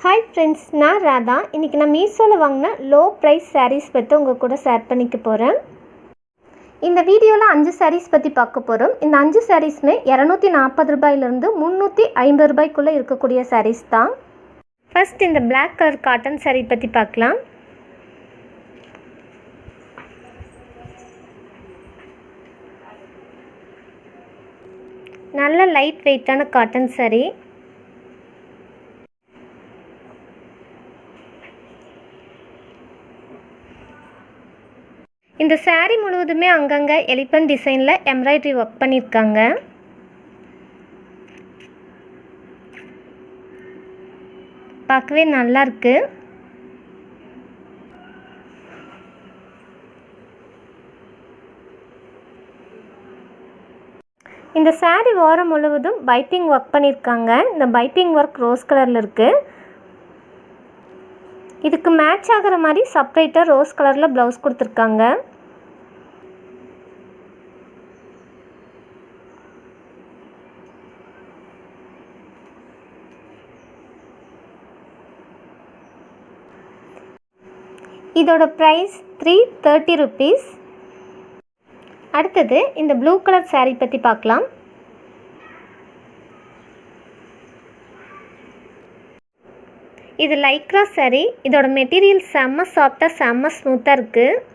Hi friends, நான் ராதா. இன்றைக்கி நான் மீஷோவில் வாங்கின லோ ப்ரைஸ் சாரீஸ் பற்றி உங்கள் கூட ஷேர் பண்ணிக்க போகிறேன். இந்த வீடியோவில் 5 சாரீஸ் பற்றி பார்க்க போகிறோம். இந்த 5 சாரீஸுமே 240 ரூபாயிலிருந்து 350 ரூபாய்க்குள்ளே இருக்கக்கூடிய சாரீஸ் தான். ஃபர்ஸ்ட் இந்த பிளாக் கலர் காட்டன் சாரீ பற்றி பார்க்கலாம். நல்ல லைட் வெயிட்டான காட்டன் சாரீ. இந்த சாரீ முழுவதுமே அங்கங்கே எலிஃபண்ட் டிசைனில் எம்ப்ராய்டரி ஒர்க் பண்ணியிருக்காங்க. பார்க்கவே நல்லா இருக்கு. இந்த சாரீ ஓரம் முழுவதும் பைப்பிங் ஒர்க் பண்ணியிருக்காங்க. இந்த பைப்பிங் ஒர்க் ரோஸ் கலரில் இருக்குது. இதுக்கு மேட்ச் ஆகிற மாதிரி செப்பரேட்டாக ரோஸ் கலரில் ப்ளவுஸ் கொடுத்துருக்காங்க. இதோட ப்ரைஸ் 330 rupees. அடுத்தது இந்த ப்ளூ கலர் சாரீ பற்றி பார்க்கலாம். இது லைக்ரா சாரீ. இதோட மெட்டீரியல் செம்ம சாஃப்டாக செம்ம ஸ்மூத்தாக இருக்குது.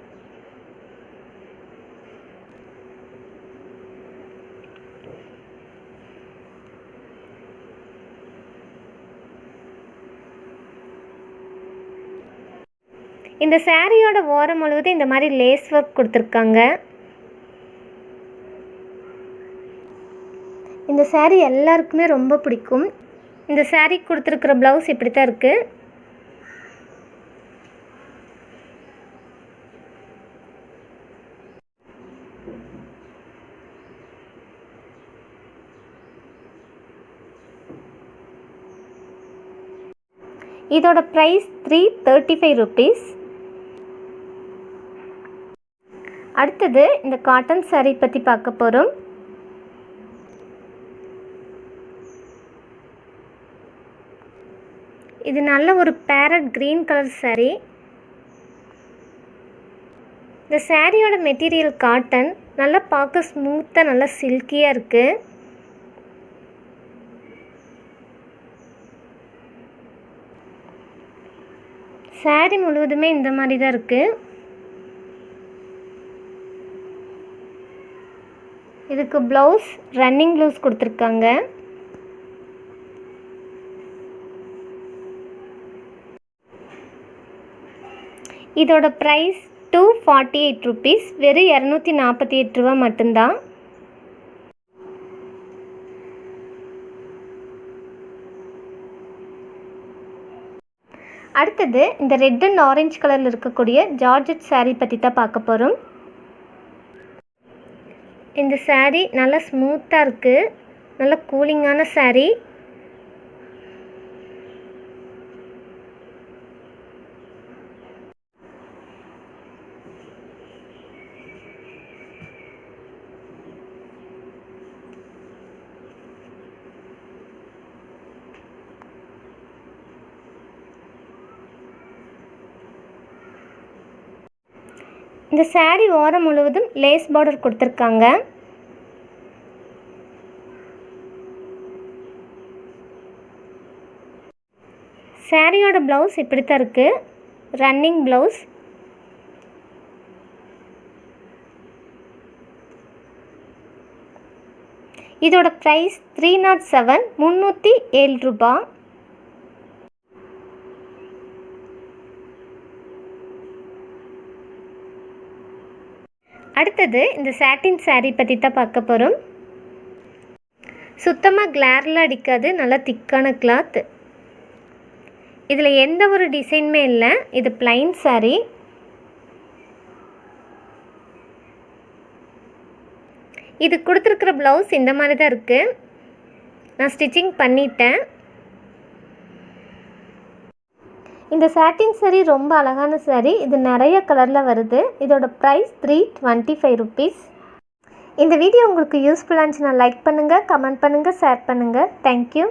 இந்த சாரியோட ஓரம் முழுவதும் இந்த மாதிரி லேஸ் ஒர்க் கொடுத்துருக்காங்க. இந்த சாரீ எல்லாருக்குமே ரொம்ப பிடிக்கும். இந்த சாரீ கொடுத்துருக்குற ப்ளவுஸ் இப்படி தான் இருக்குது. இதோட ப்ரைஸ் 335 rupees. அடுத்தது இந்த காட்டன் சாரீ பற்றி பார்க்க போகிறோம். இது நல்ல ஒரு பேரட் க்ரீன் கலர் சாரீ. இந்த சாரியோட மெட்டீரியல் காட்டன், நல்லா பார்க்க ஸ்மூத்தாக நல்லா சில்கியாக இருக்குது. சாரீ முழுவதுமே இந்த மாதிரி தான் இருக்குது. இதுக்கு ப்ளவுஸ் ரன்னிங் ப்ளவுஸ் கொடுத்துருக்காங்க. இதோட ப்ரைஸ் 248 rupees. வெறும் 248 ரூபா மட்டும்தான். அடுத்தது இந்த ரெட் அண்ட் ஆரஞ்சு கலரில் இருக்கக்கூடிய ஜார்ஜெட் சாரீ பற்றி தான் பார்க்க போகிறோம். இந்த சாரீ நல்லா ஸ்மூத்தாக இருக்குது. நல்ல கூலிங்கான சாரீ. இந்த சாரீ ஓரம் முழுவதும் லேஸ் பார்டர் கொடுத்துருக்காங்க. சாரியோட ப்ளவுஸ் இப்படி தான் இருக்குது. Running blouse. இதோட ப்ரைஸ் 307, 307 ரூபா. அடுத்தது இந்த சாட்டின் சாரீ பற்றி தான் பார்க்க போகிறோம். சுத்தமாக கிளாரில் அடிக்காது. நல்லா திக்கான கிளாத். இதில் எந்த ஒரு டிசைனுமே இல்லை. இது பிளைன் சாரீ. இது கொடுத்துருக்குற ப்ளவுஸ் இந்த மாதிரி தான் இருக்குது. நான் ஸ்டிச்சிங் பண்ணிட்டேன். இந்த சாட்டின் சாரீ ரொம்ப அழகான சாரீ. இது நிறைய கலரில் வருது. இதோட ப்ரைஸ் 325 rupees. இந்த வீடியோ உங்களுக்கு யூஸ்ஃபுல்லாக இருந்துச்சுன்னா லைக் பண்ணுங்கள், கமெண்ட் பண்ணுங்கள், ஷேர் பண்ணுங்கள். தேங்க்யூ.